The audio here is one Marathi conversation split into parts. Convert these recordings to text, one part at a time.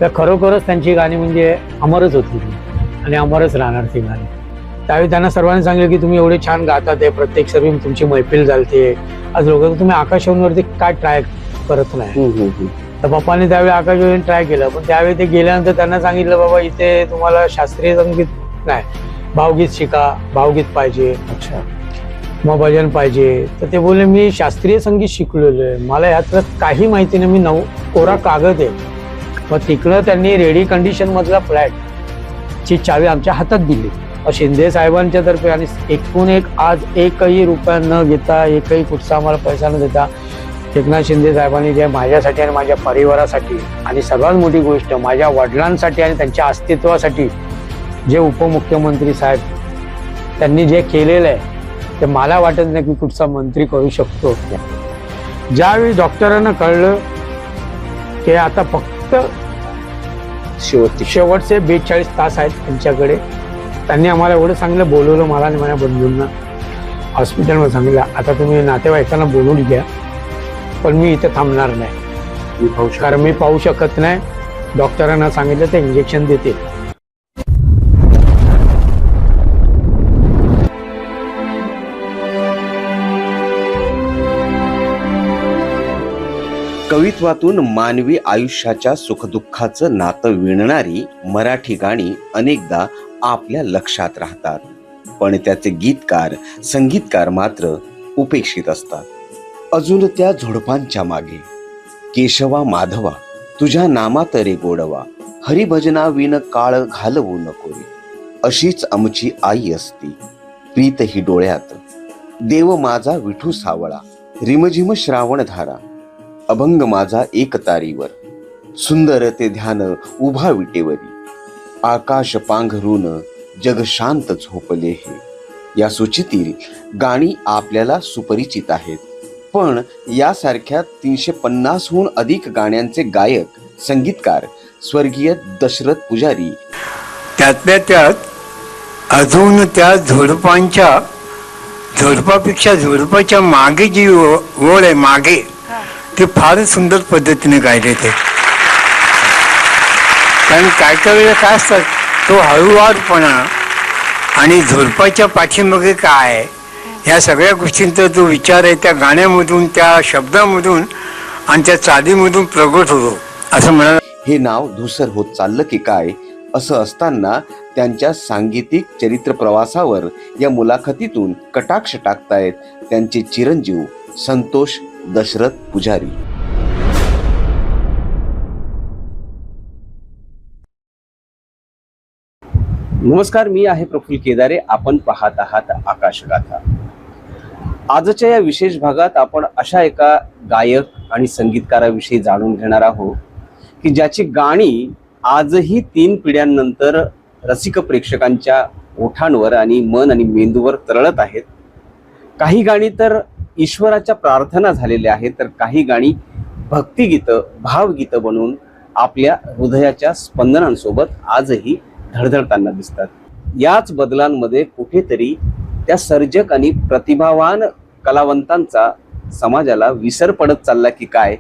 तर खरोखरच त्यांची गाणी म्हणजे अमरच होती ती आणि अमरच राहणार ती गाणी. त्यावेळी त्यांना सर्वांनी सांगितलं की तुम्ही एवढे छान गातात आहे, प्रत्येक सर्वी तुमची मैफिल झालते, आज लोक तुम्ही आकाशवाणीवरती काय ट्राय करत नाही. तर पप्पांनी त्यावेळी आकाशवाणी ट्राय केलं, पण त्यावेळी ते गेल्यानंतर त्यांना सांगितलं बाबा इथे तुम्हाला शास्त्रीय संगीत नाही, भावगीत शिका, भावगीत पाहिजे, अच्छा, मग भजन पाहिजे. तर ते बोलले मी शास्त्रीय संगीत शिकलेलो आहे, मला ह्यातलं काही माहिती नाही, मी कोरा कागद आहे. मग तिकडं त्यांनी रेडी कंडिशन मधला फ्लॅट ची चावी आमच्या हातात दिली शिंदे साहेबांच्या तर्फे. आणि एकूण एक आज एकही रुपया न घेता, एकही कुठचा आम्हाला पैसा न देता एकनाथ शिंदे साहेबांनी जे माझ्यासाठी आणि माझ्या परिवारासाठी आणि सर्वात मोठी गोष्ट माझ्या वडिलांसाठी आणि त्यांच्या अस्तित्वासाठी जे उपमुख्यमंत्री साहेब त्यांनी जे केलेलं आहे ते मला वाटत नाही की कुठचा मंत्री करू शकतो. ज्यावेळी डॉक्टरांना कळलं की आता फक्त शेवटचे 42 तास आहेत त्यांच्याकडे, त्यांनी आम्हाला एवढं चांगलं बोलवलं, मला आणि माझ्या बंधूंना हॉस्पिटलमध्ये सांगितलं आता तुम्ही नातेवाईकांना बोलून घ्या, पण मी इथे थांबणार नाही, कारण मी पाहू शकत नाही. डॉक्टरांना सांगितलं ते इंजेक्शन देते. कवित्वातून मानवी आयुष्याच्या सुखदुःखाचं नातं विणणारी मराठी गाणी अनेकदा आपल्या लक्षात राहतात, पण त्याचे गीतकार संगीतकार मात्र उपेक्षित असतात. अजून त्या झुडपांच्या मागे, केशवा माधवा तुझ्या नामात रे गोडवा, हरिभजना विन काळ घालवू नको रे, अशीच आमची आई असती, प्रीत ही डोळ्यात, देव माझा विठू सावळा, रिमझिम श्रावण धारा, अभंग माझा एक तारीवर, सुंदर ते ध्यान उभा विटेवरी, आकाश पांघरून जग शांत झोपले हे. या सूचीतील गाणी आपल्याला सुपरिचित आहेत, पण यासारख्या 350हून अधिक गाण्यांचे गायक संगीतकार स्वर्गीय दशरथ पुजारी, त्यातल्या त्यात अजून त्या झुडपापेक्षा झुडपाच्या मागे जी ओळ आहे मागे, ते फारच सुंदर पद्धतीने गायले ते. कारण काय काय वेळेला काय असतात तो हळूवारपणा आणि झुडपाच्या पाठीमागे काय ह्या सगळ्या गोष्टींचा जो विचार आहे त्या गाण्यामधून, त्या शब्दामधून आणि त्या चालीमधून प्रगट होतो असं म्हणाला. हे नाव धूसर होत चाललं की काय असं असताना त्यांच्या सांगीतिक चरित्र प्रवासावर या मुलाखतीतून कटाक्ष टाकतायत त्यांचे चिरंजीव संतोष दशरथ पुजारी. नमस्कार, मी आहे प्रफुल्ल केदारे. आपण पाहत आहात आकाशगाथा. आजच्या या विशेष भागात आपण अशा एका गायक आणि संगीतकाराविषयी जाणून घेणार आहोत की ज्याची गाणी आजही 3 पिढ्यांनंतर रसिक प्रेक्षकांच्या ओठांवर आणि मन आणि मेंदूवर तरळत आहेत. काही गाणी तर ईश्वराच्या प्रार्थना झालेल्या आहेत, तर काही गाणी भक्तिगीतं, भावगीतं बनून आपल्या हृदयाच्या स्पंदनांसोबत आजही धडधडताना दिसतात. याच बदलांमध्ये कुठेतरी त्या सर्जक आणि प्रतिभावान कलावंतांचा समाजाला विसर पडत चालला की काय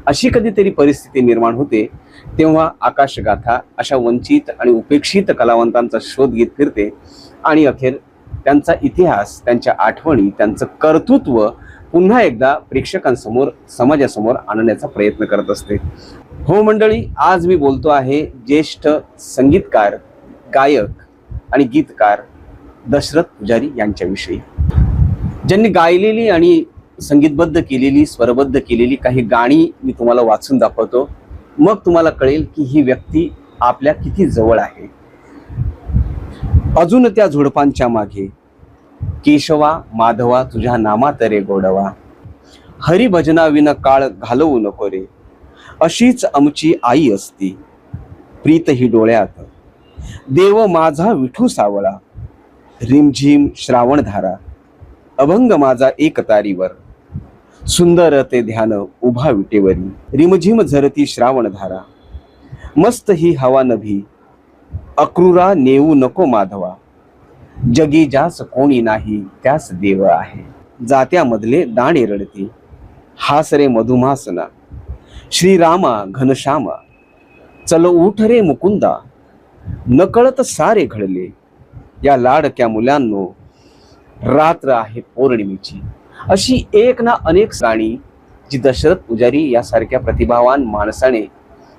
अशी कधीतरी परिस्थिती निर्माण होते. तेव्हा आकाशगाथा अशा वंचित आणि उपेक्षित कलावंतांचा शोध घेत फिरते आणि अखेर त्यांचा इतिहास, त्यांच्या आठवणी, त्यांचं कर्तृत्व पुन्हा एकदा प्रेक्षकांसमोर, समाजासमोर आणण्याचा प्रयत्न करत असते. हो मंडळी, आज मी बोलतो आहे ज्येष्ठ संगीतकार, गायक आणि गीतकार दशरथ पुजारी यांच्याविषयी, ज्यांनी गायलेली आणि संगीतबद्ध केलेली, स्वरबद्ध केलेली काही गाणी मी तुम्हाला वाचून दाखवतो. मग तुम्हाला कळेल की ही व्यक्ती आपल्या किती जवळ आहे. अजून त्या झुडपांच्या मागे, केशवा माधवा तुझ्या नामात रे गोडवा, हरिभजना विन काळ घालवू नको रे, अशीच आमची आई असती, प्रीत ही डोळ्यात, देव माझा विठू सावळा, रिमझिम श्रावण धारा, अभंग माझा एक तारीवर, सुंदर ते ध्यान उभा विटेवरी, रिमझिम झरती श्रावण धारा, मस्त ही हवा नभी, अक्रूरा नेऊ नको माधवा, जगी जास कोणी नाही त्यास देव आहे, जात्यामधले दाणे रडते, हास रे मधुमासना, श्रीरामा घनश्यामा, चल उठ रे मुकुंदा, नकळत सारे घडले, या लाडक्या मुलांनो रात्र आहे पौर्णिमेची. अशी एक ना अनेक गाणी जी दशरथ पुजारी यासारख्या प्रतिभावान माणसाने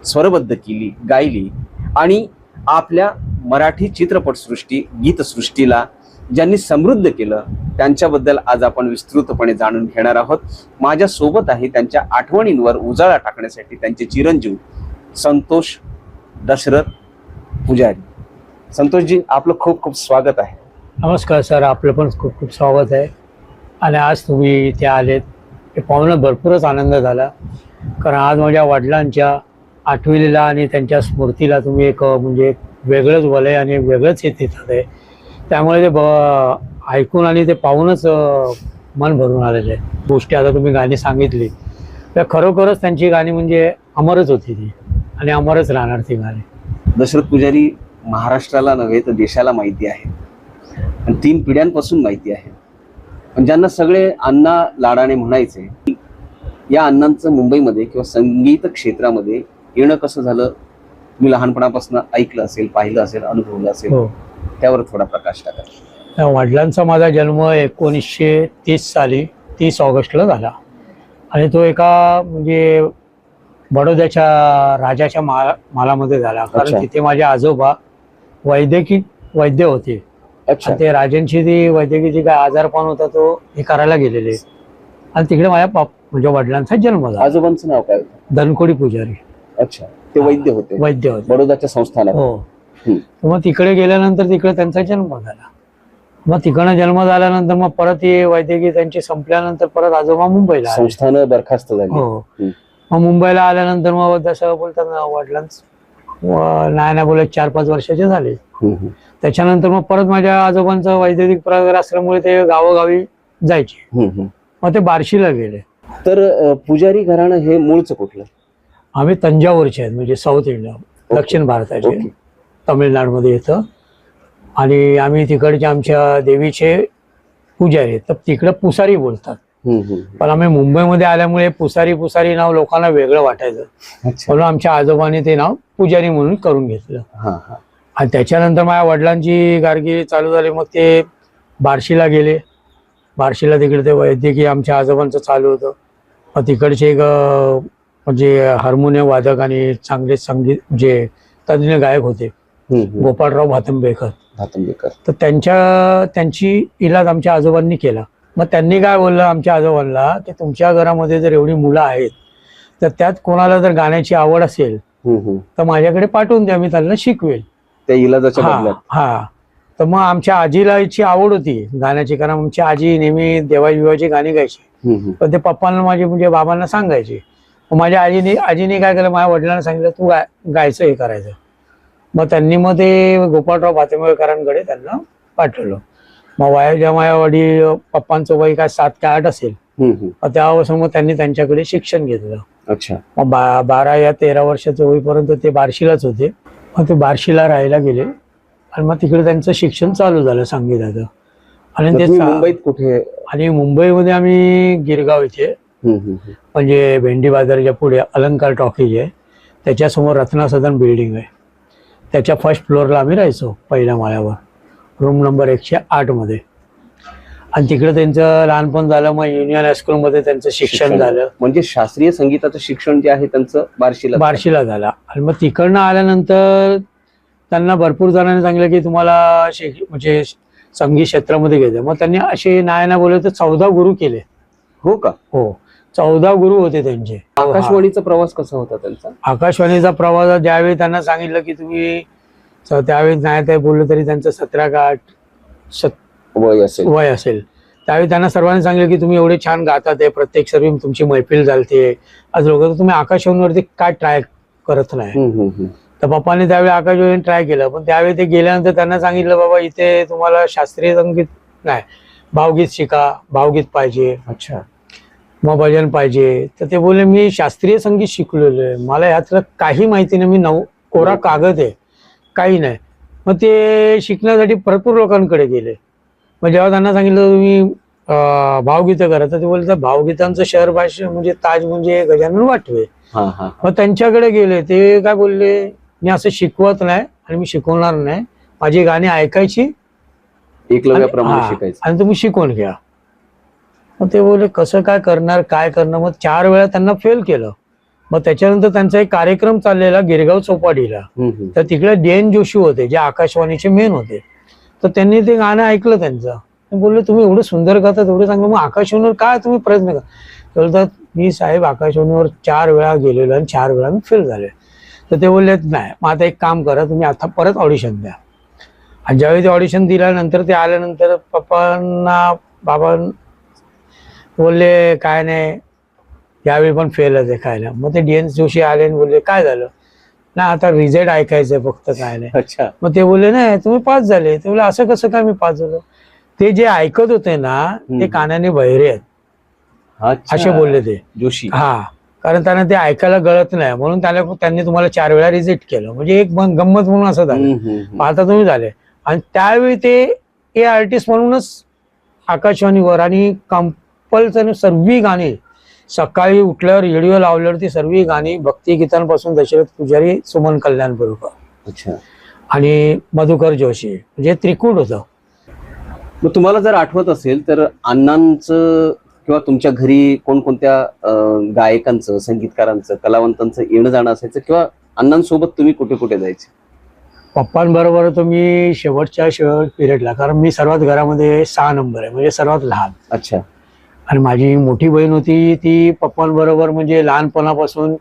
स्वरबद्ध केली, गायली आणि आपल्या मराठी चित्रपटसृष्टी गीतसृष्टीला ज्यांनी समृद्ध केलं त्यांच्याबद्दल आज आपण विस्तृतपणे जाणून घेणार आहोत. माझ्या सोबत आहे त्यांच्या आठवणींवर उजाळा टाकण्यासाठी त्यांचे चिरंजीव संतोष दशरथ पुजारी. संतोषजी, आपलं खूप खूप स्वागत आहे. नमस्कार सर, आपलं पण खूप खूप स्वागत आहे. आणि आज तुम्ही इथे आलेत हे पाहून भरपूरच आनंद झाला, कारण आज माझ्या वडिलांच्या आठवणीला आणि त्यांच्या स्मृतीला तुम्ही एक म्हणजे वेगळंच वलय आणि वेगळंच हे देतात आहे. त्यामुळे ते ऐकून आणि ते पाहूनच मन भरून आलेलं आहे. गोष्टी आता तुम्ही गाणी सांगितली तर खरोखरच त्यांची गाणी म्हणजे अमरच होती ती आणि अमरच राहणार ती गाणी. दशरथ पुजारी महाराष्ट्राला नव्हे तर देशाला माहिती आहे आणि 3 पिढ्यांपासून माहिती आहे. पण ज्यांना सगळे अण्णा लाडाने म्हणायचे, या अण्णांचं मुंबईमध्ये किंवा संगीत क्षेत्रामध्ये येणं कसं झालं, मी लहानपणापासून ऐकलं असेल, पाहिलं असेल, अनुभवलं असेल, हो. त्यावर थोडा प्रकाश टाका. वडिलांचा माझा जन्म 1930 साली 30 ऑगस्टला झाला आणि तो एका म्हणजे बडोद्याच्या राजाच्या मालामध्ये झाला. अच्छा. कारण तिथे माझे आजोबा वैद्य होते. अच्छा. आणि ते राजांची ती वैद्यकीची काय आजारपण होता तो हे करायला गेलेले आणि तिकडे माझ्या म्हणजे वडिलांचा जन्म झाला. आजोबांचं नाव काय होतं? धनकोडी पुजारी. अच्छा, ते वैद्य होते. वैद्य होते बडोदाच्या संस्थानात. हो. मग तिकडे गेल्यानंतर तिकडे त्यांचा जन्म झाला. मग तिकडनं जन्म झाल्यानंतर मग परत ही वैद्यकीय त्यांची संपल्यानंतर परत आजोबा मुंबईला आले. संस्थान बरखास्त झाली. हो. मग मुंबईला आल्यानंतर मग जसं बोलतात ना वडिलांच नाही बोलत 4-5 वर्षाचे झाले. त्याच्यानंतर मग परत माझ्या आजोबांचं वैद्यकीय प्रकार असल्यामुळे ते गावोगावी जायचे. मग ते बार्शीला गेले. तर पुजारी घराणं हे मूळचं कुठलं? आम्ही तंजावरचे आहेत, म्हणजे साऊथ इंडिया, दक्षिण भारताचे. ओके. तमिळनाडूमध्ये येतं आणि आम्ही तिकडच्या आमच्या देवीचे पुजारी आहेत, तर तिकडे पुसारी बोलतात. पण आम्ही मुंबईमध्ये आल्यामुळे पुसारी नाव लोकांना वेगळं वाटायचं, म्हणून आमच्या आजोबांनी ते नाव पुजारी म्हणून करून घेतलं. आणि त्याच्यानंतर माझ्या वडिलांची कारकिर्दी चालू झाली. मग ते बार्शीला गेले. बार्शीला तिकडे ते वैद्यकीय आमच्या आजोबांचं चालू होतं. मग तिकडचे एक म्हणजे हार्मोनियम वादक आणि चांगले संगीत म्हणजे तज्ज्ञ गायक होते, गोपाळराव भातंबेकर. तर त्यांची इलाज आमच्या आजोबांनी केला. मग त्यांनी काय बोललं आमच्या आजोबांना की तुमच्या घरामध्ये जर एवढी मुलं आहेत तर त्यात कोणाला जर गाण्याची आवड असेल तर माझ्याकडे पाठवून द्या, मी त्यांना शिकवेल. त्या इलाजाच्या बदल्यात. हा. तर मग आमच्या आजीला याची आवड होती गाण्याची, कारण आमची आजी नेहमी देवाविवाची गाणी गायची. पण ते पप्पांना माझे म्हणजे बाबांना सांगायचे. मग माझ्या आजीने काय केलं, माझ्या वडिलांना सांगितलं तू गायचं हे करायचं. मग त्यांनी मग ते गोपाळराव भातंबेकरांकडे त्यांना पाठवलं. मग जेव्हा माझ्या वडील पप्पांचं वय काय 7 का 8 असेल त्यापासून मग त्यांनी त्यांच्याकडे शिक्षण घेतलं. अच्छा. मग 12 या 13 वर्षाचं होईपर्यंत ते बार्शीलाच होते. मग ते बार्शीला राहायला गेले आणि मग तिकडे त्यांचं शिक्षण चालू झालं संगीताचं. आणि ते मुंबईत कुठे? आणि मुंबईमध्ये आम्ही गिरगाव इथे म्हणजे भेंडी बाजाराच्या पुढे अलंकार टॉकीज आहे, त्याच्यासमोर रत्ना सदन बिल्डिंग आहे, त्याच्या फर्स्ट फ्लोअरला आम्ही राहायचो, पहिल्या माळ्यावर, रूम नंबर 108 मध्ये. आणि तिकडे त्यांचं लहानपण झालं. मग युनियन हायस्कूलमध्ये त्यांचं शिक्षण झालं. म्हणजे शास्त्रीय संगीताचं शिक्षण जे आहे त्यांचं बार्शीला झालं. आणि मग तिकडनं आल्यानंतर त्यांना भरपूर जणांनी सांगितलं की तुम्हाला म्हणजे संगीत क्षेत्रामध्ये घ्यायचं. मग त्यांनी असे नाही बोलले तर 14 गुरु केले. हो का? हो, 14 गुरु होते त्यांचे. आकाशवाणीचा प्रवास कसा होता त्यांचा? आकाशवाणीचा प्रवास ज्यावेळी त्यांना सांगितलं की तुम्ही त्यावेळी नाही ते बोललं तरी त्यांचं 17 का 8 वय असेल, त्यावेळी त्यांना सर्वांनी सांगितलं की तुम्ही एवढे छान गातात आहे, प्रत्येक सर्वी तुमची मैफिल चालते, आज लोक तुम्ही आकाशवाणीवरती काय ट्राय करत नाही. तर पप्पांनी त्यावेळी आकाशवाणी ट्राय केलं. पण त्यावेळी ते गेल्यानंतर त्यांना सांगितलं बाबा इथे तुम्हाला शास्त्रीय संगीत नाही, भावगीत शिका, भावगीत पाहिजे. अच्छा. मग भजन पाहिजे. तर ते बोलले मी शास्त्रीय संगीत शिकलेलो आहे, मला यातलं काही माहिती नाही, मी कोरा कागद आहे, काही नाही. मग ते शिकण्यासाठी भरपूर लोकांकडे गेले. मग जेव्हा त्यांना सांगितलं तुम्ही भावगीतं करा तर ते बोलतात भावगीतांचं शहर भाषा म्हणजे ताज म्हणजे गजानन वाटवे. हा हा मग त्यांच्याकडे गेले. ते काय बोलले, मी असं शिकवत नाही आणि मी शिकवणार नाही, माझी गाणी ऐकायची एकलव्याप्रमाणे हा, शिकायचं. आणि तुम्ही शिकवून घ्या. मग ते बोलले कसं काय करणार, काय करणार. मग 4 वेळा त्यांना फेल केलं. मग त्याच्यानंतर त्यांचा एक कार्यक्रम चाललेला गिरगाव चौपाटीला. तर तिकडे DN जोशी होते, जे आकाशवाणीचे मेन होते. तर त्यांनी ते गाणं ऐकलं त्यांचं. ते बोलले तुम्ही एवढं सुंदर गातात, एवढं चांगलं, मग आकाशवाणीवर काय तुम्ही प्रयत्न करा. बोलतात मी साहेब आकाशवाणीवर 4 वेळा गेलेलो आणि 4 वेळा मी फेल झाले. तर ते बोलले नाही, मग आता एक काम करा, तुम्ही आता परत ऑडिशन द्या. आणि ज्यावेळी ते ऑडिशन दिल्यानंतर ते आल्यानंतर बाबा बोलले काय नाही, यावेळी पण फेलच आहे, काय नाही. मग ते DN जोशी आले आणि बोलले काय झालं, नाही आता रिझल्ट ऐकायचंय फक्त, काय नाही. अच्छा. मग ते बोलले नाही तुम्ही पास झाले. ते बोलले असं कसं काय मी पास झालो. ते जे ऐकत होते ना ते कानाने बहिरे आहेत अच्छा. असे बोलले ते जोशी. हा, कारण त्यांना ते ऐकायला गळत नाही म्हणून त्यांनी तुम्हाला 4 वेळा रिजेक्ट केलं. म्हणजे एक गंमत म्हणून असं झालं. आता तुम्ही झाले. आणि त्यावेळी ते आर्टिस्ट म्हणूनच आकाशवाणीवर आणि कंपल्सरी सर्व गाणी सकाळी उठल्यावर रेडिओ लावल्यावर ती सर्व गाणी भक्तिगीतांपासून दशरथ पुजारी, सुमन कल्याण बरोबर, अच्छा, आणि मधुकर जोशी, म्हणजे त्रिकूट होतं. मग तुम्हाला जर आठवत असेल तर अण्णांचं किंवा तुमच्या घरी कोणकोणत्या गायकांचं, संगीतकारांचं, कलावंतांचं येणं जाणं असायचं, किंवा अण्णांसोबत तुम्ही कुठे कुठे जायचे? पप्पांबरोबर तर मी शेवट पिरियडला, कारण मी सर्वात घरामध्ये 6 नंबर आहे, म्हणजे सर्वात लहान. अच्छा. आणि माझी मोठी बहीण होती, ती पप्पांबरोबर म्हणजे लहानपणापासून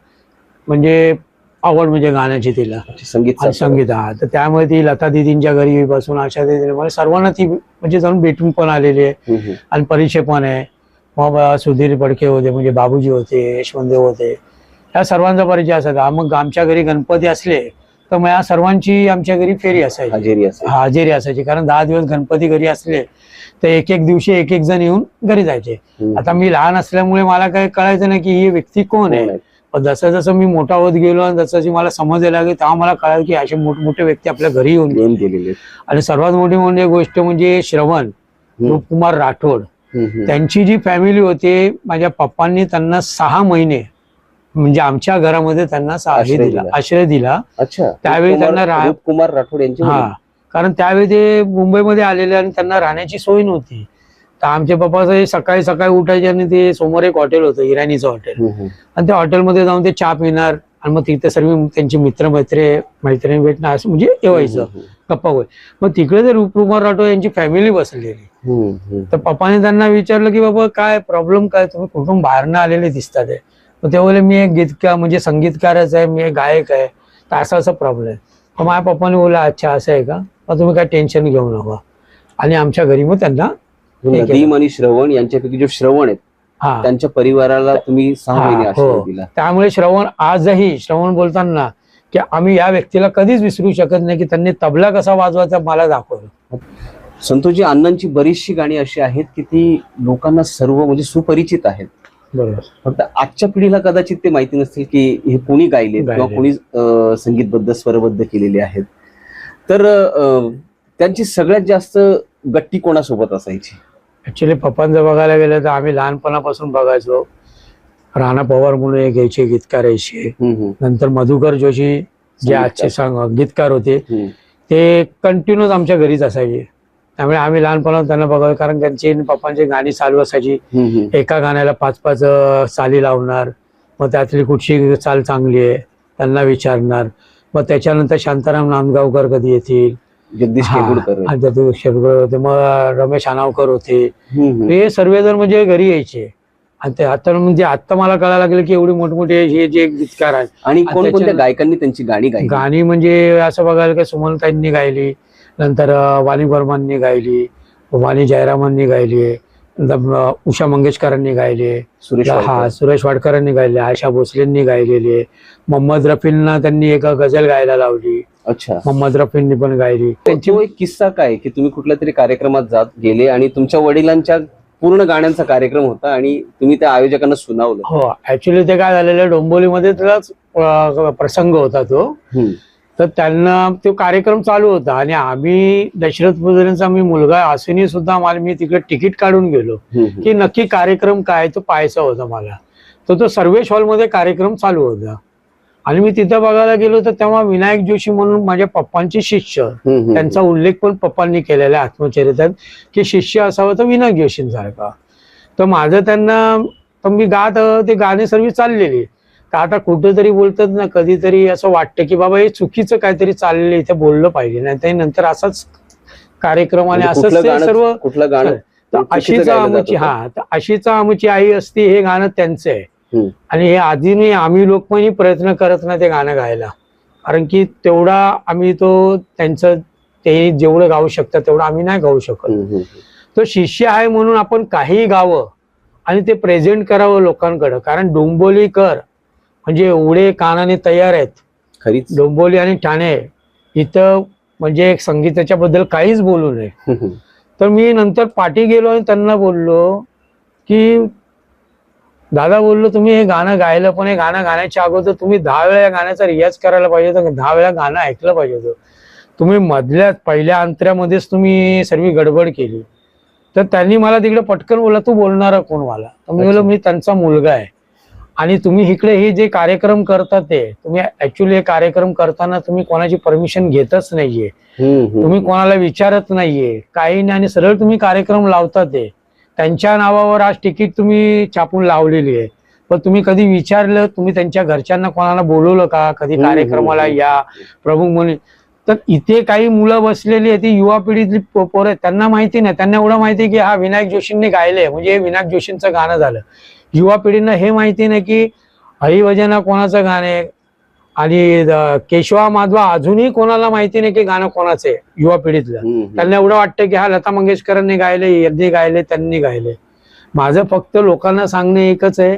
म्हणजे आवड म्हणजे गाण्याची तिला, संगीत. हा, तर त्यामुळे ती लता दिदींच्या घरी बसून, आशा दिदीने, म्हणजे सर्वांना ती म्हणजे जाऊन भेटून पण आलेली आहे आणि परिचय पण आहे. मग सुधीर फडके होते, म्हणजे बाबूजी होते, यशवंतदेव होते, या सर्वांचा परिचय असायचा. मग आमच्या घरी गणपती असले तर मग या सर्वांची आमच्या घरी फेरी असायची, हजेरी असायची. कारण 10 दिवस गणपती घरी असले तर एक दिवशी एक जण येऊन घरी जायचे. आता मी लहान असल्यामुळे मला काही कळायचं नाही की ही व्यक्ती कोण आहे. पण जसं जसं मी मोठा होत गेलो आणि जसं मला समजायला लागेल तेव्हा मला कळालं की असे मोठमोठे व्यक्ती आपल्या घरी येऊन गेलेले. आणि सर्वात मोठी म्हणजे गोष्ट म्हणजे श्रवण रूपकुमार राठोड, त्यांची जी फॅमिली होती, माझ्या पप्पांनी त्यांना 6 महिने म्हणजे आमच्या घरामध्ये त्यांना आश्रय दिला. त्यावेळी त्यांना रूपकुमार राठोड यांची, हा, कारण त्यावेळी ते मुंबईमध्ये आलेले आणि त्यांना राहण्याची सोय नव्हती. तर आमचे पप्पा सकाळी सकाळी उठायचे आणि ते समोर एक हॉटेल होतं, इराणीचं हॉटेल, आणि त्या हॉटेलमध्ये जाऊन ते चहा पिणार आणि मग तिथे सर्व त्यांची मैत्रिणी भेटणार, असं म्हणजे येवायचं, गप्पा होय. मग तिकडे ते रूपकुमार राठोड यांची फॅमिली बसलेली. तर पप्पाने त्यांना विचारलं की बाबा काय प्रॉब्लेम काय, तुम्ही कुठून बाहेरनं आलेले दिसतात. मग ते बोलले मी एक गीतकार म्हणजे संगीतकारच आहे, मी एक गायक आहे, तर असा प्रॉब्लेम. तर माझ्या पप्पाने बोलला अच्छा असं आहे का, मग तुम्ही काय टेन्शन घेऊ नका. आणि आमच्या घरी मग त्यांना नदीम आणि श्रवण यांच्यापैकी जो श्रवण आहेत त्यांच्या परिवाराला तुम्ही 6 महिने आश्रय दिला. त्यामुळे श्रवण बोलताना की आम्ही या व्यक्तीला कधीच विसरू शकत नाही की त्यांनी तबला कसा वाजवायचा मला दाखवलं. संतोषजी, अण्णांची बरीचशी गाणी अशी आहेत की ती लोकांना सर्व म्हणजे सुपरिचित आहेत. बरोबर. फक्त आजच्या पिढीला कदाचित ते माहिती नसतील की हे कोणी गायले किंवा कोणी संगीतबद्ध स्वरबद्ध केलेले आहेत. तर त्यांची सगळ्यात जास्त गट्टी कोणासोबत असायची? ऍक्च्युली पप्पांचं बघायला गेलं तर आम्ही लहानपणापासून बघायचो. राणा पवार म्हणून एक यायचे गीतकार यायचे, नंतर मधुकर जोशी जे आजचे गीतकार होते ते कंटिन्यूच आमच्या घरीच असायचे. त्यामुळे आम्ही लहानपणात त्यांना बघायचो, कारण त्यांची पप्पांची गाणी चालू असायची. एका गाण्याला 5-5 चाली लावणार, मग त्यातली कुठची चाल चांगली आहे त्यांना विचारणार. मग त्याच्यानंतर शांताराम नांदगावकर कधी येतील, जगदीश होते, मग रमेश अनावकर होते, हे सर्वजण म्हणजे घरी यायचे. आणि ते आता म्हणजे आता मला कळायला लागलं की एवढे मोठमोठे हे जे गीतकार आहेत. आणि कोणकोणत्या गायकांनी त्यांची गाणी म्हणजे असं बघायला की सुमनताईंनी गायली, नंतर वाणी बर्मांनी गायली, वाणी जयरामांनी गायली, उषा मंगेशकरांनी गायले, सुरेश वाडकरांनी गायले, आशा भोसलेंनी गायलेली, मोहम्मद रफींना त्यांनी एक गझल गायला लावली. अच्छा. मोहम्मद रफींनी पण गायली. त्यांची एक किस्सा काय की तुम्ही कुठल्या तरी कार्यक्रमात गेले आणि तुमच्या वडिलांच्या पूर्ण गाण्यांचा कार्यक्रम होता आणि तुम्ही त्या आयोजकांना सुनावलं? हो, ऍक्च्युली ते काय झालेलं, डोंबिवलीमध्ये त्याच प्रसंग होता तो. तर त्यांना तो कार्यक्रम चालू होता आणि आम्ही दशरथ पुजारींचा मी मुलगा असूनही सुद्धा मी तिकडे तिकीट काढून गेलो की नक्की कार्यक्रम काय तो पाहायचा होता मला. तो सर्वेश हॉलमध्ये कार्यक्रम चालू होता आणि मी तिथं बघायला गेलो तर तेव्हा विनायक जोशी म्हणून माझ्या पप्पांचे शिष्य, त्यांचा उल्लेख पण पप्पांनी केलेला आहे आत्मचरित्रात की शिष्य असावं तर विनायक जोशींसारखा. तर माझं त्यांना तर मी गात ते गाणे सर्व चाललेली. तर आता कुठेतरी बोलतात ना कधीतरी असं वाटतं की बाबा हे चुकीचं काहीतरी चाललेलं इथे बोललं पाहिजे, नाही तर नंतर असाच कार्यक्रम आणि म्हणजे असंच कुठलं ते गाणं- सर्व. कुठलं गाणं तर चुकीचं अशीच गायलं आमची जात होतं? तर अशीच आमची आई असती हे गाणं त्यांचं आहे. हम्म. आणि हे आधीने आम्ही लोक पण प्रयत्न करत ना ते गाणं गायला, कारण की तेवढा आम्ही तो त्यांचं ते जेवढं गाऊ शकतात तेवढं आम्ही नाही गाऊ शकत. तो शिष्य आहे म्हणून आपण काही गावं आणि ते प्रेझेंट करावं लोकांकडं, कारण डोंबिवलीकर म्हणजे एवढे कानाने तयार आहेत. खरीच. डोंबिवली आणि ठाणे इथं म्हणजे संगीताच्या बद्दल काहीच बोलू नये. तर मी नंतर पाठी गेलो आणि त्यांना बोललो की दादा बोललो तुम्ही हे गाणं गायलं, पण हे गाणं गाण्याच्या अगोदर तुम्ही 10 वेळा या गाण्याचा रियाज करायला पाहिजे होता, 10 वेळा गाणं ऐकलं पाहिजे होतं. तुम्ही मधल्या पहिल्या अंतऱ्यामध्येच तुम्ही सर्व गडबड केली. तर त्यांनी मला तिकडे पटकन बोलला तू बोलणारा कोण मला. तर मी बोललो मी त्यांचा मुलगा आहे आणि तुम्ही इकडे हे जे कार्यक्रम करता ते तुम्ही ऍक्च्युली हे कार्यक्रम करताना तुम्ही कोणाची परमिशन घेतच नाहीये, तुम्ही कोणाला विचारत नाहीये काही नाही आणि सरळ तुम्ही कार्यक्रम लावता. ते त्यांच्या नावावर आज तिकीट तुम्ही छापून लावलेली आहे, पण तुम्ही कधी विचारलं तुम्ही त्यांच्या घरच्यांना कोणाला बोलवलं का कधी कार्यक्रमाला या प्रमुख म्हणून. तर इथे काही मुलं बसलेली आहे ती युवा पिढीतली पोरं आहेत, त्यांना माहिती नाही. त्यांना एवढं माहिती की हा विनायक जोशींनी गायलंय म्हणजे हे विनायक जोशींचं गाणं झालं. युवा पिढींना हे माहिती नाही की हरिभजना कोणाचं गाणं आहे आणि केशवा माधवा अजूनही कोणाला माहिती नाही की गाणं कोणाचं आहे युवा पिढीतलं. त्यांना एवढं वाटतं की हा लता मंगेशकरांनी गायले, यांनी गायले, त्यांनी गायले. माझं फक्त लोकांना सांगणे एकच आहे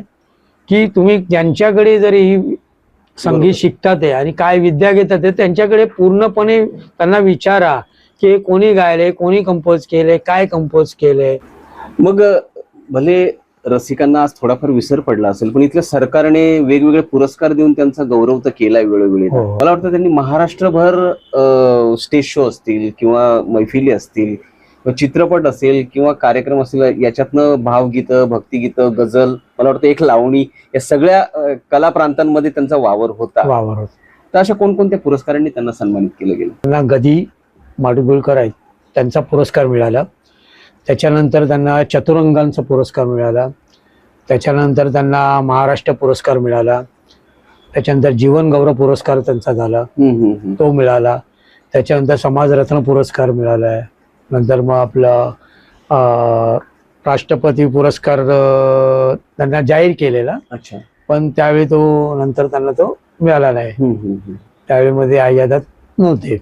की तुम्ही ज्यांच्याकडे जरी ही संगीत शिकतात आहे आणि काय विद्या घेतात आहे त्यांच्याकडे पूर्णपणे त्यांना विचारा की कोणी गायले, कोणी कंपोज केले, काय कंपोज केले. मग भले रसिकांना आज थोडाफार विसर पडला असेल, पण इथल्या सरकारने वेगवेगळे पुरस्कार देऊन त्यांचा गौरव तर केलाय वेळोवेळी. हो. मला वाटतं त्यांनी महाराष्ट्रभर स्टेज शो असतील किंवा मैफिली असतील, चित्रपट असेल किंवा कार्यक्रम असेल, याच्यातनं भावगीतं, भक्तिगीतं, गझल, मला वाटतं एक लावणी, या सगळ्या कला प्रांतांमध्ये त्यांचा वावर होता. वावर तर अशा कोणकोणत्या पुरस्कारांनी त्यांना सन्मानित केलं गेलं? त्यांना गदी माडगुळकर आहेत त्यांचा पुरस्कार मिळाला, त्याच्यानंतर त्यांना चतुरंगांचा पुरस्कार मिळाला, त्याच्यानंतर त्यांना महाराष्ट्र पुरस्कार मिळाला, त्याच्यानंतर जीवन गौरव पुरस्कार त्यांचा झाला तो मिळाला, त्याच्यानंतर समाजरत्न पुरस्कार मिळाला आहे, नंतर मग आपलं राष्ट्रपती पुरस्कार त्यांना जाहीर केलेला. अच्छा. पण त्यावेळी तो नंतर त्यांना तो मिळाला नाही, त्यावेळीमध्ये आयादात नव्हते.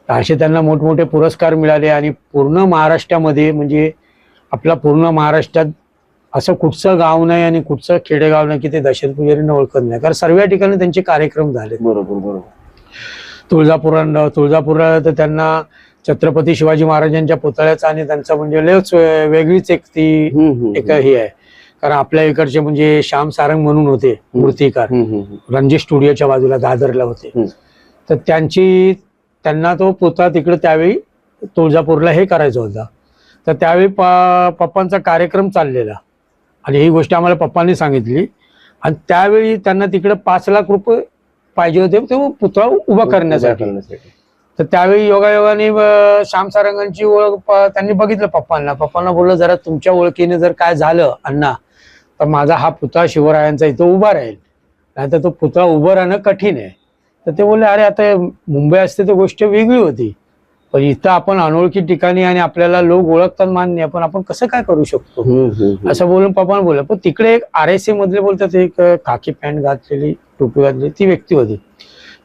असे त्यांना मोठमोठे पुरस्कार मिळाले आणि पूर्ण महाराष्ट्रामध्ये म्हणजे आपला पूर्ण महाराष्ट्रात असं कुठचं गाव नाही आणि कुठचं खेडेगाव नाही की ते दशरथ पुजारींना ओळखत नाही, कारण सर्व ठिकाणी त्यांचे कार्यक्रम झाले. बरोबर. तुळजापूरला तर त्यांना छत्रपती शिवाजी महाराजांच्या पुतळ्याचा आणि त्यांचा म्हणजे लयच वेगळीच एक ती एक हे आहे, कारण आपल्या इकडचे म्हणजे श्याम सारंग म्हणून होते मूर्तिकार, रणजित स्टुडिओच्या बाजूला दादरला होते. तर त्यांना तो पुतळा तिकडे त्यावेळी तुळजापूरला हे करायचा होता. तर त्यावेळी पप्पांचा कार्यक्रम चाललेला आणि ही गोष्ट आम्हाला पप्पांनी सांगितली आणि त्यावेळी त्यांना तिकडे 5 लाख रुपये पाहिजे होते तो पुतळा उभा करण्यासाठी. तर त्यावेळी योगायोगाने श्याम सारंगांची ओळख त्यांनी बघितलं पप्पांना बोललं जरा तुमच्या ओळखीने जर काय झालं अण्णा तर माझा हा पुतळा शिवरायांचा इथं उभा राहील, नाहीतर तो पुतळा उभं राहणं कठीण आहे. तर ते बोलले अरे आता मुंबई असते तर गोष्ट वेगळी होती, पण इथं आपण अनोळखी ठिकाणी आणि आपल्याला लोक ओळखतात मान्य, पण आपण कसं काय करू शकतो असं बोलून पप्पांना बोललं. पण तिकडे एक RSA मधले बोलतात एक खाकी पॅन्ट घातलेली टोपी घातलेली ती व्यक्ती होती.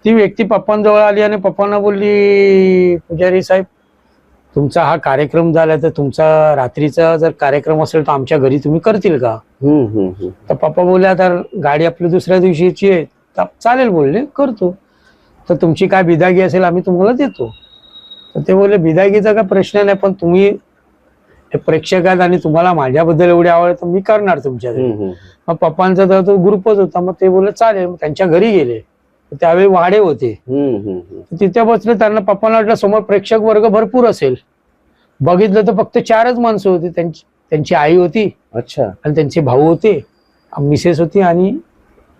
ती व्यक्ती पप्पांजवळ आली आणि पप्पांना बोलली पुजारी साहेब तुमचा हा कार्यक्रम झाला तर तुमचा रात्रीचा जर कार्यक्रम असेल तर आमच्या घरी तुम्ही करतील का? तर पप्पा बोलले आता गाडी आपली दुसऱ्या दिवशीची आहे तर चालेल बोलले करतो, तर तुमची काय बिदागी असेल आम्ही तुम्हाला देतो. तर ते बोलले बिदागीचा काय प्रश्न नाही, पण तुम्ही प्रेक्षक आहात आणि तुम्हाला माझ्याबद्दल एवढी आवड तर मी करणार तुमच्या घरी. मग पप्पांचा तर तो ग्रुपच होता, मग ते बोलले चालेल. मग त्यांच्या घरी गेले, त्यावेळी वाडे होते, तिथे बसले. त्यांना पप्पांना वाटलं समोर प्रेक्षक वर्ग भरपूर असेल, बघितलं तर फक्त 4च माणसं होती. त्यांची आई होती, अच्छा, आणि त्यांचे भाऊ होते मिसेस होती आणि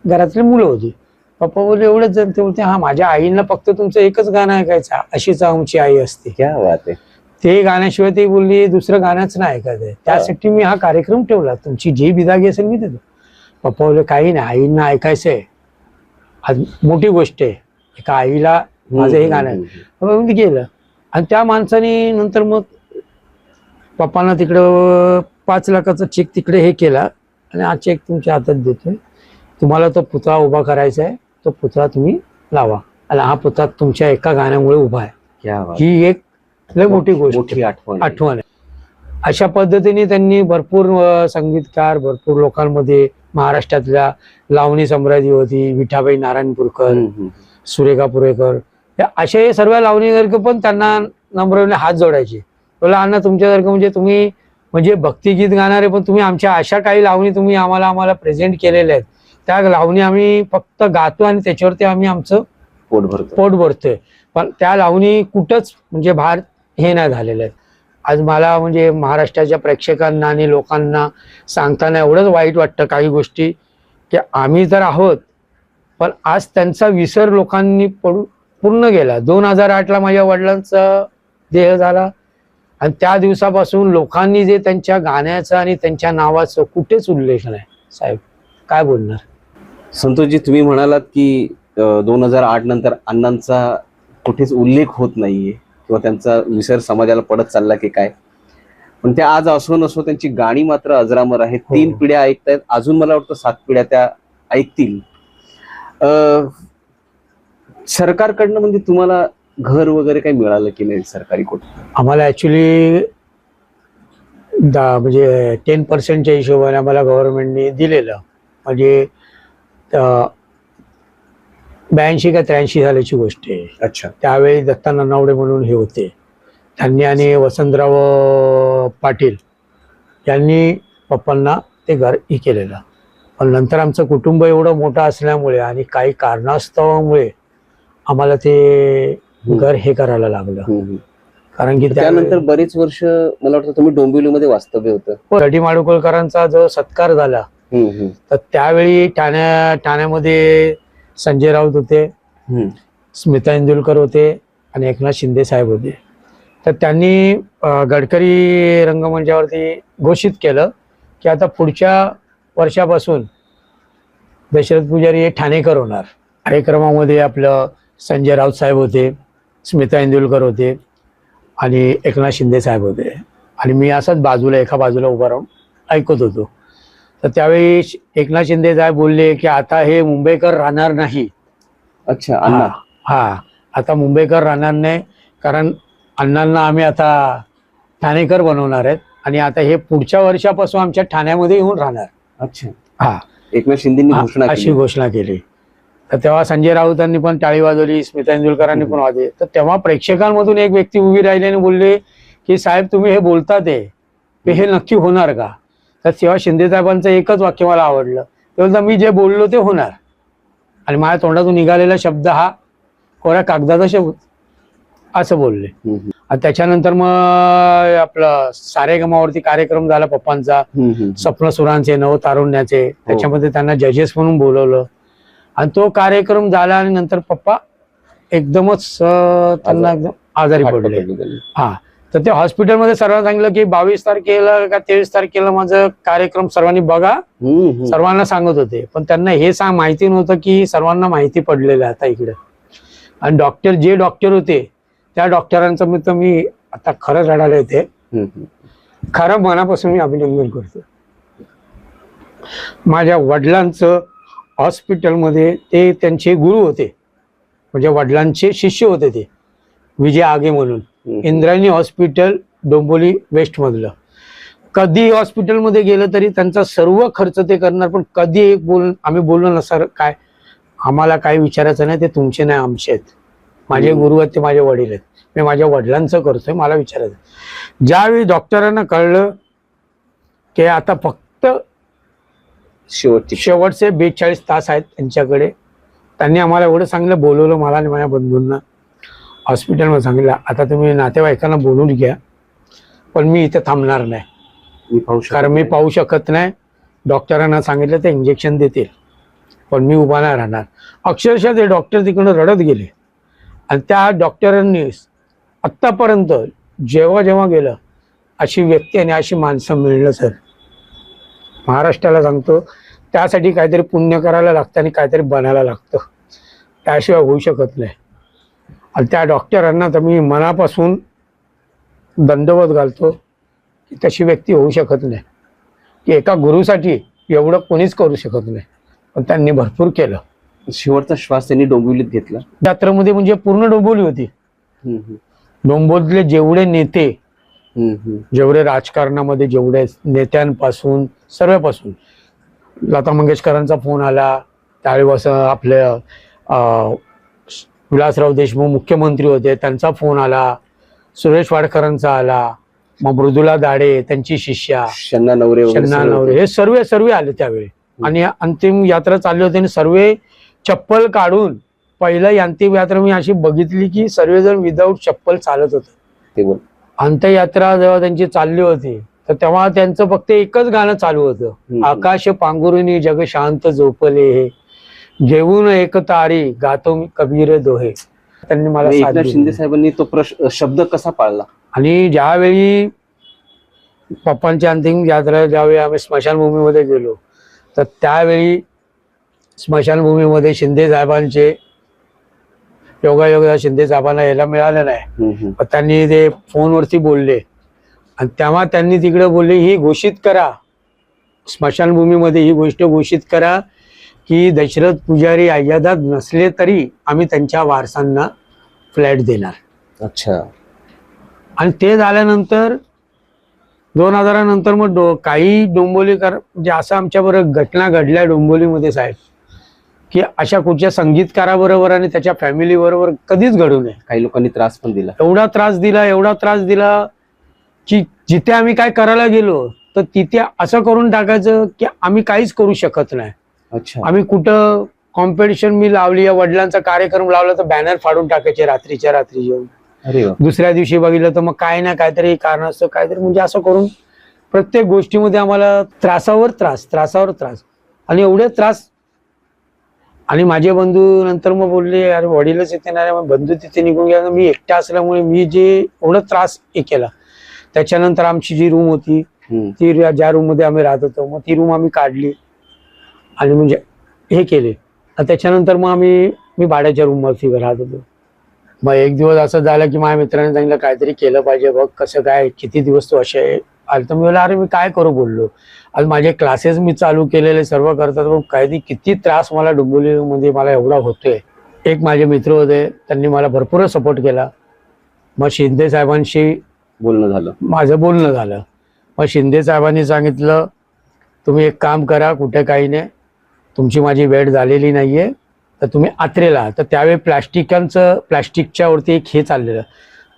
घरातली मुलं होती. पप्पा बोलले एवढंच जण. ते बोलते हा माझ्या आईला फक्त तुमचं एकच गाणं ऐकायचं, अशीच आमची आई असते. क्या बात आहे. ते गाण्याशिवाय ती बोलली दुसरं गाणंच नाही ऐकायचंय. त्यासाठी मी हा कार्यक्रम ठेवला, तुमची जी बिदागी असेल मी देतो. पप्पा बोलले काही नाही, आईंना ऐकायचंय, आज मोठी गोष्ट आहे, एका आईला माझं हे गाणं आहे. मग मी गेलं आणि त्या माणसाने नंतर मग पप्पांना तिकडं 5 लाखाचा चेक तिकडे हे केला आणि हा चेक तुमच्या हातात देतोय, तुम्हाला तो पुतळा उभा करायचा आहे, तो पुतळा तुम्ही लावा आणि हा पुतळा तुमच्या एका गाण्यामुळे उभा आहे. क्या बात. ही एक लय मोठी गोष्ट, मोठी आठवण आठवण आहे. अशा पद्धतीने त्यांनी भरपूर संगीतकार, भरपूर लोकांमध्ये महाराष्ट्रातल्या लावणी सम्राज्ञी होती, विठाबाई नारायणपूरकर, सुरेखा पुरेकर, या असे सर्व लावणीगारक पण त्यांना नम्रपणे हात जोडायचे. बोला अण्णा तुमच्यासारखं म्हणजे तुम्ही म्हणजे भक्तिगीत गाणारे, पण तुम्ही आमच्या अशा काही लावणी तुम्ही आम्हाला प्रेझेंट केलेल्या आहेत, त्या लावणी आम्ही फक्त गातो आणि त्याच्यावरती आम्ही आमचं पोट भरतोय. पण त्या लावणी कुठंच म्हणजे बाहेर हे नाही झालेलं आहे. आज मला म्हणजे महाराष्ट्राच्या प्रेक्षकांना आणि लोकांना सांगताना एवढंच वाईट वाटतं काही गोष्टी, की आम्ही तर आहोत पण आज त्यांचा विसर लोकांनी पूर्ण गेला. 2008ला माझ्या वडिलांचा देह झाला आणि त्या दिवसापासून लोकांनी जे त्यांच्या गाण्याचं आणि त्यांच्या नावाचं कुठेच उल्लेख नाही. साहेब काय बोलणार. संतोषजी, तुम्ही म्हणालात की 2008 नंतर अण्णांचा कुठेच उल्लेख होत नाहीये किंवा त्यांचा विसर समाजाला पडत चालला की काय, पण त्या आज असो नसो त्यांची गाणी मात्र अजरामर आहेत. 3 पिढ्या ऐकतायत, अजून मला वाटतं 7 पिढ्या त्या ऐकतील. सरकारकडनं म्हणजे तुम्हाला घर वगैरे काही मिळालं की नाही सरकारी कोण? आम्हाला ऍक्च्युली म्हणजे 10% हिशोबाने आम्हाला गव्हर्नमेंटने दिलेलं, म्हणजे 82 का 83 सालाची गोष्ट आहे. अच्छा. त्यावेळी दत्ता ननावडे म्हणून हे होते, त्यांनी आणि वसंतराव पाटील यांनी पप्पांना ते घर हे केलेलं. पण नंतर आमचं कुटुंब एवढं मोठं असल्यामुळे आणि काही कारणास्तवामुळे आम्हाला ते घर हे करायला लागलं. कारण की त्यानंतर बरेच वर्ष मला वाटतं तुम्ही डोंबिवलीमध्ये वास्तव्य होतं. डी माडुकरकरांचा जो सत्कार झाला तर त्यावेळी ठाण्यामध्ये संजय राऊत होते, स्मिता इंदुलकर होते आणि एकनाथ शिंदे साहेब होते. तर त्यांनी गडकरी रंगमंचावरती घोषित केलं की आता पुढच्या वर्षापासून दशरथ पुजारी हे ठाणेकर होणार. कार्यक्रमामध्ये आपलं संजय राऊत साहेब होते, स्मिता इंदुलकर होते आणि एकनाथ शिंदे साहेब होते आणि मी असाच एका बाजूला उभा राहून ऐकत होतो. तर त्यावेळी एकनाथ शिंदे साहेब बोलले की आता हे मुंबईकर राहणार नाही. अच्छा. अण्णा? हा, आता मुंबईकर राहणार नाही, कारण अण्णांना आम्ही आता ठाणेकर बनवणार आहेत आणि आता हे पुढच्या वर्षापासून आमच्या ठाण्यामध्ये येऊन राहणार. अच्छा. हा, एकनाथ शिंदेंनी घोषणा अशी घोषणा केली. तर तेव्हा संजय राऊतांनी पण टाळी वाजवली, स्मिता इंदुलकरांनी पण वाजवली. तर तेव्हा प्रेक्षकांमधून एक व्यक्ती उभी राहिली आणि बोलले की साहेब तुम्ही हे बोलतात हे नक्की होणार का? तर तेव्हा शिंदे साहेबांचं एकच वाक्य मला आवडलं, ते बोलतात मी जे बोललो ते होणार. आणि माझ्या तोंडातून निघालेला शब्द हा कोऱ्या कागदाचा शब्द असं बोलले. आणि त्याच्यानंतर मग आपलं सारेगमावरती कार्यक्रम झाला पप्पांचा, स्वप्न सुरांचे, नवतारुण्याचे. त्याच्यामध्ये त्यांना जजेस म्हणून बोलवलं आणि तो कार्यक्रम झाला आणि नंतर पप्पा एकदमच त्यांना एकदम आजारी पडले. हा, तर ते हॉस्पिटलमध्ये सर्वांना सांगितलं की 22 तारखेला का 23 तारखेला माझं कार्यक्रम सर्वांनी बघा, सर्वांना सांगत होते. पण त्यांना हे माहिती नव्हतं की सर्वांना माहिती पडलेलं आहे आता इकडे. आणि जे डॉक्टर होते त्या डॉक्टरांचं मी आता खरं रडायला येते, खरं मनापासून मी अभिनंदन करतो. माझ्या वडिलांचं हॉस्पिटलमध्ये ते त्यांचे गुरु होते, म्हणजे वडिलांचे शिष्य होते ते, विजय आगे म्हणून, इंद्रायणी हॉस्पिटल डोंबिवली वेस्ट मधलं. कधी हॉस्पिटलमध्ये गेलं तरी त्यांचा सर्व खर्च ते करणार. पण कधी आम्ही बोललो ना सर काय आम्हाला काही विचारायचं नाही, ते तुमचे नाही आमचे आहेत, माझे गुरु आहेत ते माझे वडील आहेत, मी माझ्या वडिलांचं करतोय, मला विचारायचं. ज्यावेळी डॉक्टरांना कळलं की आता फक्त शेवटचे 42 तास आहेत त्यांच्याकडे, त्यांनी आम्हाला एवढं सांगितलं, बोलवलं मला आणि माझ्या बंधूंना हॉस्पिटलमध्ये, सांगितलं आता तुम्ही नातेवाईकांना बोलून घ्या, पण मी इथे थांबणार नाही, कारण मी पाहू शकत नाही. डॉक्टरांना सांगितलं ते इंजेक्शन देतील, पण मी उभा नाही राहणार. अक्षरशः ते डॉक्टर तिकडून रडत गेले. आणि त्या डॉक्टरांनी आत्तापर्यंत जेव्हा जेव्हा गेलं, अशी व्यक्ती आणि अशी माणसं मिळणं सर, महाराष्ट्राला सांगतो, त्यासाठी काहीतरी पुण्य करायला लागतं आणि काहीतरी बनायला लागतं, त्याशिवाय होऊ शकत नाही. आणि त्या डॉक्टरांना तर मी मनापासून दंडवत घालतो की तशी व्यक्ती होऊ शकत नाही, की एका गुरुसाठी एवढं कोणीच करू शकत नाही, पण त्यांनी भरपूर केलं. शेवटचा श्वास त्यांनी डोंबिवलीत घेतला. यात्रेमध्ये म्हणजे पूर्ण डोंबिवली होती. डोंबिवलीतले जेवढे नेते, जेवढे राजकारणामध्ये जेवढे नेत्यांपासून सर्वपासून, लता मंगेशकरांचा फोन आला, त्यावेळेस आपले विलासराव देशमुख मुख्यमंत्री होते, त्यांचा फोन आला, सुरेश वाडकरांचा आला, मग मृदुला दाढे त्यांची शिष्या, शन्ना नवरे हे सर्व आले त्यावेळी. आणि अंतिम यात्रा चालली होती आणि सर्व चप्पल काढून, पहिलं अंतिम यात्रा मी अशी बघितली की सर्वजण विदाऊट चप्पल चालत होते. अंत्ययात्रा जेव्हा त्यांची चालली होती तर तेव्हा त्यांचं फक्त एकच गाणं चालू होतं, आकाश पांघरुणी जग शांत झोपले हे, घेऊन एक तारी गातो मी कबीर दोहे. त्यांनी मला एकनाथ शिंदे साहेबांनी तो शब्द कसा पाळला. आणि ज्यावेळी पप्पांची अंतिम यात्रा ज्यावेळी आम्ही स्मशानभूमीमध्ये गेलो, तर त्यावेळी स्मशानभूमीमध्ये शिंदे साहेबांचे योगायोगा शिंदे साहेबांना यायला मिळालं नाही, पण त्यांनी ते फोनवरती बोलले. आणि तेव्हा त्यांनी तिकडे बोलले, ही घोषित करा स्मशानभूमीमध्ये, ही गोष्ट घोषित करा की दशरथ पुजारी अय्यादात नसले तरी आम्ही त्यांच्या वारसांना फ्लॅट देणार. अच्छा. आणि ते झाल्यानंतर 2000 नंतर मग काही डोंबिवलीकर, म्हणजे असं आमच्याबरोबर घटना घडल्या डोंबिवलीमध्ये साहेब, की अशा कुठच्या संगीतकाराबरोबर आणि त्याच्या फॅमिली बरोबर कधीच घडू नये. काही लोकांनी त्रास पण दिला, एवढा त्रास दिला की जिथे आम्ही काय करायला गेलो तर तिथे असं करून टाकायचं की आम्ही काहीच करू शकत नाही. अच्छा. आम्ही कुठं कॉम्पिटिशन मी लावली, या वडिलांचा कार्यक्रम लावला तर बॅनर फाडून टाकायचे रात्रीच्या रात्री येऊन. अरे दुसऱ्या दिवशी बघितलं तर मग काय ना काहीतरी कारण असतं, काहीतरी म्हणजे असं करून प्रत्येक गोष्टीमध्ये आम्हाला त्रासावर त्रास आणि एवढे त्रास. आणि माझे बंधू नंतर मग बोलले, अरे वडीलच येते ना, बंधू तिथे निघून गेला. मी एकटा असल्यामुळे मी जे एवढं त्रास केला. त्याच्यानंतर आमची जी रूम होती, ती ज्या रूम मध्ये आम्ही राहत होतो, मग ती रूम आम्ही काढली आणि म्हणजे हे केले. त्याच्यानंतर मग मी भाड्याच्या रूमवरती राहत होतो. मग एक दिवस असं झालं की माझ्या मित्राने सांगितलं काहीतरी केलं पाहिजे, बघ कसं काय, किती दिवस तू असे आले. तर मी बोलला, अरे मी काय करू बोललो, आज माझे क्लासेस मी चालू केलेले सर्व करतात, मग किती त्रास मला डोंबिवलीमध्ये मला एवढा होतोय. एक माझे मित्र होते, त्यांनी मला भरपूर सपोर्ट केला. मग शिंदे साहेबांशी माझं बोलणं झालं. मग शिंदे साहेबांनी सांगितलं, तुम्ही एक काम करा, कुठे काही नाही, तुमची माझी वेळ झालेली नाहीये, तर तुम्ही आत्रेला. तर त्यावेळी प्लॅस्टिकच्या वरती एक हे चाललेलं,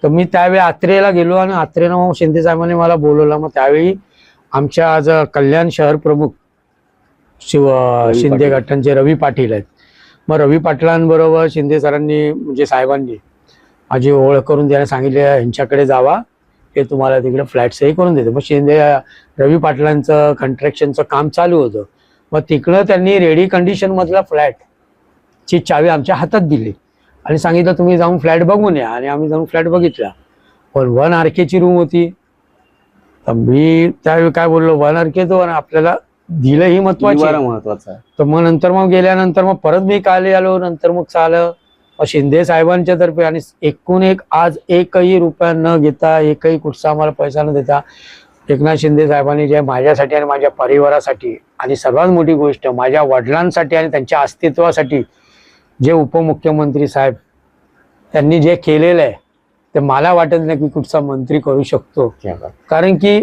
तर मी त्यावेळी आत्रेला गेलो आणि आत्रेला मग शिंदे साहेबांनी मला बोलवलं. मग त्यावेळी आमच्या आज कल्याण शहर प्रमुख शिंदे गटांचे रवी पाटील आहेत. मग रवी पाटलांबरोबर शिंदे सरांनी म्हणजे साहेबांनी माझी ओळख करून द्यायला सांगितले, यांच्याकडे जावा, ते तुम्हाला तिकडे फ्लॅट्सही करून देतो. मग शिंदे रवी पाटलांचं कंस्ट्रक्शनचं काम चालू होतं. मग तिकडं त्यांनी रेडी कंडिशन मधला फ्लॅटची चावी आमच्या हातात दिली आणि सांगितलं तुम्ही जाऊन फ्लॅट बघून या. आणि आम्ही जाऊन फ्लॅट बघितला, पण 1 RK रूम होती. तर मी त्यावेळी काय बोललो, 1 RK तो आपल्याला दिलं ही महत्वाचं. तर मग नंतर मग गेल्यानंतर मग परत मी काल आलो, नंतर मग चालं शिंदे साहेबांच्या तर्फे. आणि एकूण एक आज एकही रुपया न घेता, एकही कुठचा आम्हाला पैसा न देता, एकनाथ शिंदे साहेबांनी जे माझ्यासाठी आणि माझ्या परिवारासाठी आणि सर्वात मोठी गोष्ट माझ्या वडिलांसाठी आणि त्यांच्या अस्तित्वासाठी जे उपमुख्यमंत्री साहेब त्यांनी जे केलेलं आहे, ते मला वाटत नाही की कुठचा मंत्री करू शकतो. कारण की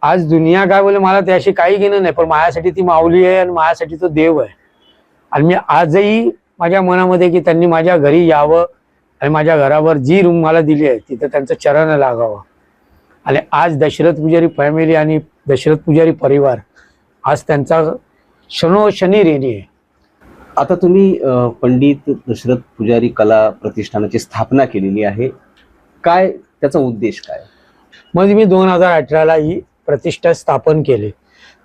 आज दुनिया काय बोले, मला त्याशी काही घेणं नाही, पण माझ्यासाठी ती माऊली आहे आणि माझ्यासाठी तो देव आहे. आणि मी आजही माझ्या मनामध्ये की त्यांनी माझ्या घरी यावं आणि माझ्या घरावर जी रूम मला दिली आहे तिथं त्यांचं चरण लागावं. आणि आज दशरथ पुजारी फॅमिली आणि दशरथ पुजारी परिवार आज त्यांचा क्षणोक्षणी ऋणी आहे. आता तुम्ही पंडित दशरथ पुजारी कला प्रतिष्ठानाची स्थापना केलेली आहे, काय त्याचा उद्देश काय? मग मी 2018ला ही प्रतिष्ठा स्थापन केली.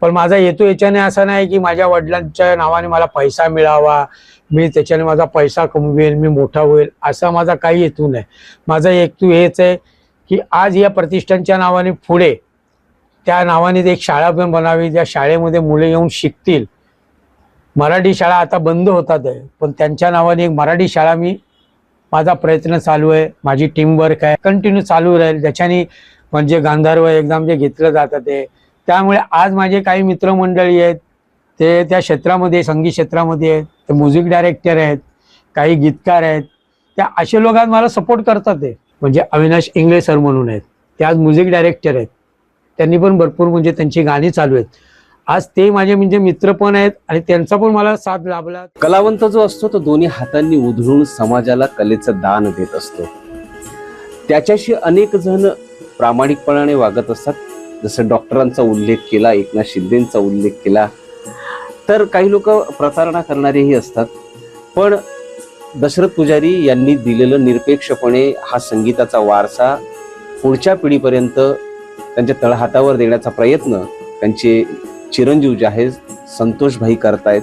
पण माझा हेतू याच्याने असा नाही की माझ्या वडिलांच्या नावाने मला पैसा मिळावा, मी त्याच्याने माझा पैसा कमवेल, मी मोठा होईल, असा माझा काही हेतू नाही. माझा हेतू हेच आहे की आज या प्रतिष्ठानच्या नावाने पुढे त्या नावाने एक शाळा पण बनावी, ज्या शाळेमध्ये मुले येऊन शिकतील. मराठी शाळा आता बंद होतात आहे, पण त्यांच्या नावाने एक मराठी शाळा माझा प्रयत्न चालू आहे, माझी टीम वर्क आहे, कंटिन्यू चालू राहील. ज्याच्याने म्हणजे गांधर्व एक्झाम जे घेतलं जातं ते, त्यामुळे आज माझे काही मित्रमंडळी आहेत ते त्या क्षेत्रामध्ये, संगीत क्षेत्रामध्ये आहेत, ते म्युझिक डायरेक्टर आहेत, काही गीतकार आहेत. त्या असे लोक आज मला सपोर्ट करतात आहे. म्हणजे अविनाश इंगळे सर म्हणून आहेत, ते आज म्युझिक डायरेक्टर आहेत, त्यांनी पण भरपूर म्हणजे त्यांची गाणी चालू आहेत. आज ते माझे म्हणजे मित्र पण आहेत आणि त्यांचा पण मला साथ लाभला. कलावंत जो असतो तो दोन्ही हातांनी उधळून समाजाला कलेचं दान देत असतो. त्याच्याशी अनेक जण प्रामाणिकपणाने वागत असतात. जसं डॉक्टरांचा उल्लेख केला, एकनाथ शिंदेचा उल्लेख केला, तर काही लोक प्रतारणा करणारेही असतात. पण दशरथ पुजारी यांनी दिलेलं निरपेक्षपणे हा संगीताचा वारसा पुढच्या पिढीपर्यंत त्यांच्या तळहातावर देण्याचा प्रयत्न त्यांचे चिरंजीव जे आहेत संतोषभाई करतायत.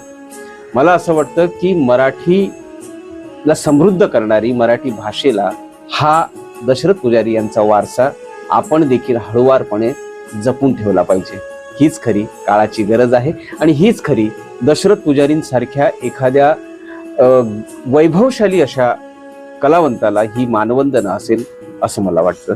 मला असं वाटतं की मराठीला समृद्ध करणारी, मराठी भाषेला हा दशरथ पुजारी यांचा वारसा आपण देखील हळूवारपणे जपून ठेवला पाहिजे. हीच खरी काळाची गरज आहे आणि हीच खरी दशरथ पुजारींसारख्या एखाद्या वैभवशाली अशा कलावंताला ही मानवंदना असेल असं मला वाटतं.